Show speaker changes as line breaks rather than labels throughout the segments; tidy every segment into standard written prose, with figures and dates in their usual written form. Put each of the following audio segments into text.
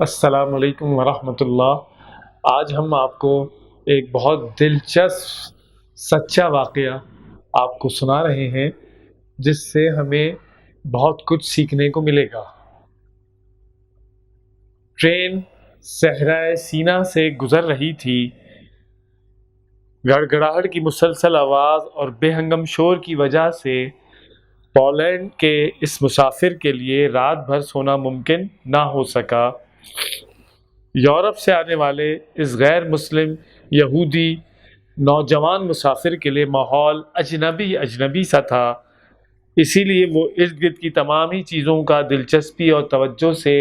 السلام علیکم ورحمۃ اللہ۔ آج ہم آپ کو ایک بہت دلچسپ سچا واقعہ آپ کو سنا رہے ہیں جس سے ہمیں بہت کچھ سیکھنے کو ملے گا۔ ٹرین صحرائے سینا سے گزر رہی تھی۔ گڑگڑاہٹ کی مسلسل آواز اور بے ہنگم شور کی وجہ سے پولینڈ کے اس مسافر کے لیے رات بھر سونا ممکن نہ ہو سکا۔ یورپ سے آنے والے اس غیر مسلم یہودی نوجوان مسافر کے لیے ماحول اجنبی سا تھا، اسی لیے وہ ارد گرد کی تمام ہی چیزوں کا دلچسپی اور توجہ سے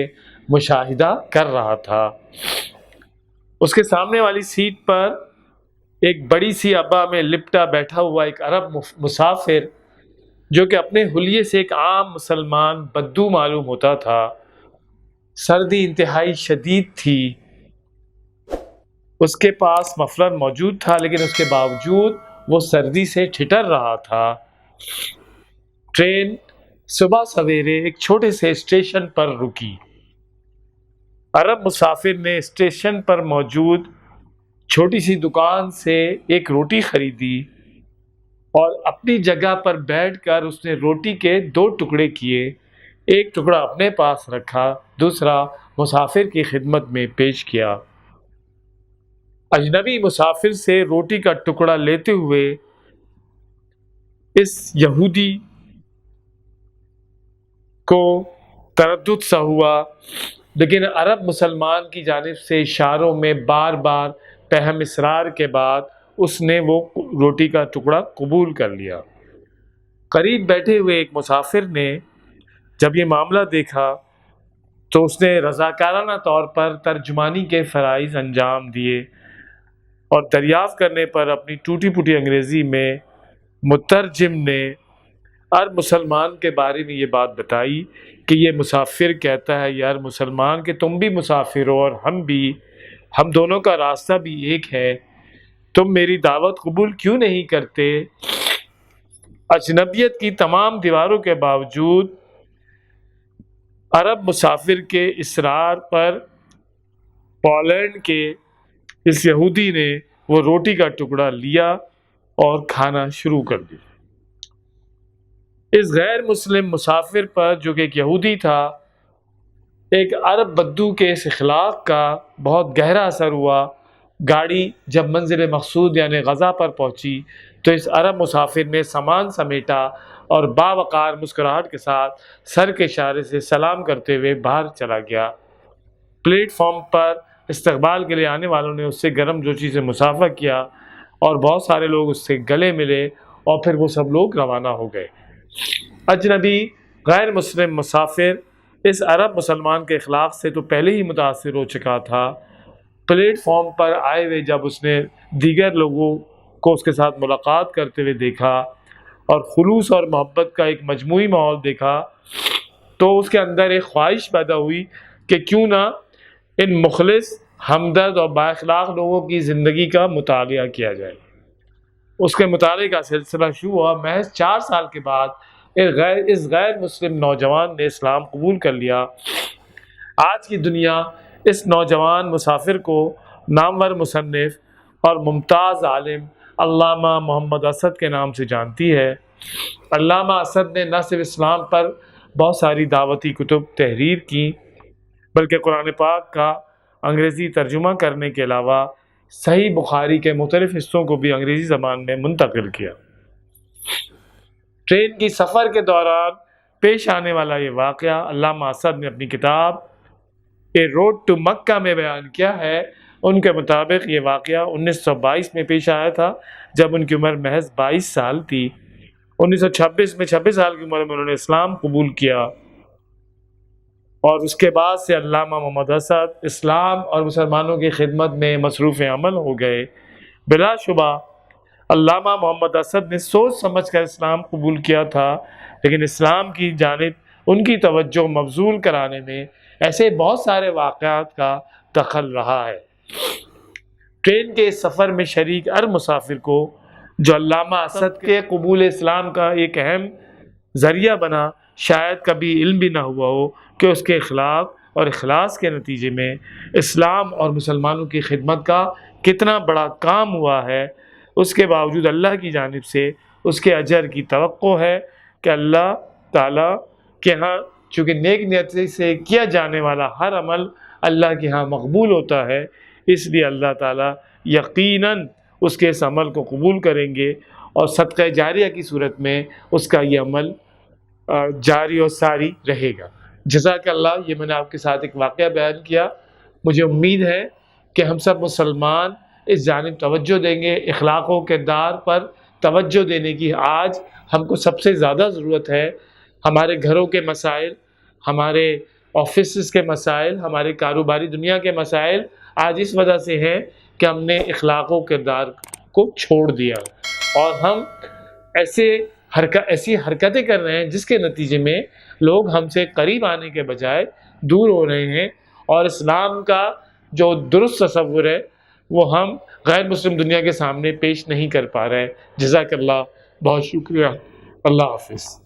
مشاہدہ کر رہا تھا۔ اس کے سامنے والی سیٹ پر ایک بڑی سی ابا میں لپٹا بیٹھا ہوا ایک عرب مسافر، جو کہ اپنے حلیے سے ایک عام مسلمان بدو معلوم ہوتا تھا۔ سردی انتہائی شدید تھی۔ اس کے پاس مفلر موجود تھا، لیکن اس کے باوجود وہ سردی سے ٹھٹر رہا تھا۔ ٹرین صبح سویرے ایک چھوٹے سے اسٹیشن پر رکی۔ عرب مسافر نے اسٹیشن پر موجود چھوٹی سی دکان سے ایک روٹی خریدی اور اپنی جگہ پر بیٹھ کر اس نے روٹی کے 2 ٹکڑے کیے، ایک ٹکڑا اپنے پاس رکھا، دوسرا مسافر کی خدمت میں پیش کیا۔ اجنبی مسافر سے روٹی کا ٹکڑا لیتے ہوئے اس یہودی کو تردد سا ہوا، لیکن عرب مسلمان کی جانب سے اشاروں میں بار بار پہم اصرار کے بعد اس نے وہ روٹی کا ٹکڑا قبول کر لیا۔ قریب بیٹھے ہوئے ایک مسافر نے جب یہ معاملہ دیکھا تو اس نے رضاکارانہ طور پر ترجمانی کے فرائض انجام دیے اور دریافت کرنے پر اپنی ٹوٹی پھوٹی انگریزی میں مترجم نے عرب مسلمان کے بارے میں یہ بات بتائی کہ یہ مسافر کہتا ہے، یار مسلمان کہ تم بھی مسافر ہو اور ہم دونوں کا راستہ بھی ایک ہے، تم میری دعوت قبول کیوں نہیں کرتے؟ اجنبیت کی تمام دیواروں کے باوجود عرب مسافر کے اصرار پر پولینڈ کے اس یہودی نے وہ روٹی کا ٹکڑا لیا اور کھانا شروع کر دیا۔ اس غیر مسلم مسافر پر، جو کہ ایک یہودی تھا، ایک عرب بدو کے اس اخلاق کا بہت گہرا اثر ہوا۔ گاڑی جب منزل مقصود یعنی غزہ پر پہنچی تو اس عرب مسافر نے سامان سمیٹا اور باوقار مسکراہٹ کے ساتھ سر کے اشارے سے سلام کرتے ہوئے باہر چلا گیا۔ پلیٹ فارم پر استقبال کے لیے آنے والوں نے اس سے گرم جوشی سے مصافحہ کیا اور بہت سارے لوگ اس سے گلے ملے اور پھر وہ سب لوگ روانہ ہو گئے۔ اجنبی غیر مسلم مسافر اس عرب مسلمان کے اخلاق سے تو پہلے ہی متاثر ہو چکا تھا۔ پلیٹ فارم پر آئے ہوئے جب اس نے دیگر لوگوں کو اس کے ساتھ ملاقات کرتے ہوئے دیکھا اور خلوص اور محبت کا ایک مجموعی ماحول دیکھا تو اس کے اندر ایک خواہش پیدا ہوئی کہ کیوں نہ ان مخلص، ہمدرد اور بااخلاق لوگوں کی زندگی کا مطالعہ کیا جائے۔ اس کے مطالعے کا سلسلہ شروع ہوا۔ محض 4 سال کے بعد اس غیر مسلم نوجوان نے اسلام قبول کر لیا۔ آج کی دنیا اس نوجوان مسافر کو نامور مصنف اور ممتاز عالم علامہ محمد اسد کے نام سے جانتی ہے۔ علامہ اسد نے نہ صرف اسلام پر بہت ساری دعوتی کتب تحریر کی، بلکہ قرآن پاک کا انگریزی ترجمہ کرنے کے علاوہ صحیح بخاری کے مختلف حصوں کو بھی انگریزی زبان میں منتقل کیا۔ ٹرین کی سفر کے دوران پیش آنے والا یہ واقعہ علامہ اسد نے اپنی کتاب اے روڈ ٹو مکہ میں بیان کیا ہے۔ ان کے مطابق یہ واقعہ 1922 میں پیش آیا تھا، جب ان کی عمر محض 22 سال تھی۔ 1926 میں 26 سال کی عمر میں انہوں نے اسلام قبول کیا اور اس کے بعد سے علامہ محمد اسد اسلام اور مسلمانوں کی خدمت میں مصروف عمل ہو گئے۔ بلا شبہ علامہ محمد اسد نے سوچ سمجھ کر اسلام قبول کیا تھا، لیکن اسلام کی جانب ان کی توجہ مبذول کرانے میں ایسے بہت سارے واقعات کا دخل رہا ہے۔ ٹرین کے اس سفر میں شریک عرب مسافر کو، جو علامہ اسد کے قبول اسلام کا ایک اہم ذریعہ بنا، شاید کبھی علم بھی نہ ہوا ہو کہ اس کے اخلاق اور اخلاص کے نتیجے میں اسلام اور مسلمانوں کی خدمت کا کتنا بڑا کام ہوا ہے، اس کے باوجود اللہ کی جانب سے اس کے اجر کی توقع ہے کہ اللہ تعالیٰ کے ہاں چونکہ نیک نیت سے کیا جانے والا ہر عمل اللہ کے ہاں مقبول ہوتا ہے، اس لیے اللہ تعالیٰ یقیناً اس کے اس عمل کو قبول کریں گے اور صدقہ جاریہ کی صورت میں اس کا یہ عمل جاری اور ساری رہے گا۔ جزاک اللہ، یہ میں نے آپ کے ساتھ ایک واقعہ بیان کیا۔ مجھے امید ہے کہ ہم سب مسلمان اس جانب توجہ دیں گے، اخلاق و کردار پر توجہ دینے کی آج ہم کو سب سے زیادہ ضرورت ہے۔ ہمارے گھروں کے مسائل، ہمارے آفیسز کے مسائل، ہمارے کاروباری دنیا کے مسائل آج اس وجہ سے ہیں کہ ہم نے اخلاق و کردار کو چھوڑ دیا اور ہم ایسی حرکتیں کر رہے ہیں جس کے نتیجے میں لوگ ہم سے قریب آنے کے بجائے دور ہو رہے ہیں، اور اسلام کا جو درست تصور ہے وہ ہم غیر مسلم دنیا کے سامنے پیش نہیں کر پا رہے ہیں۔ جزاک اللہ، بہت شکریہ، اللہ حافظ۔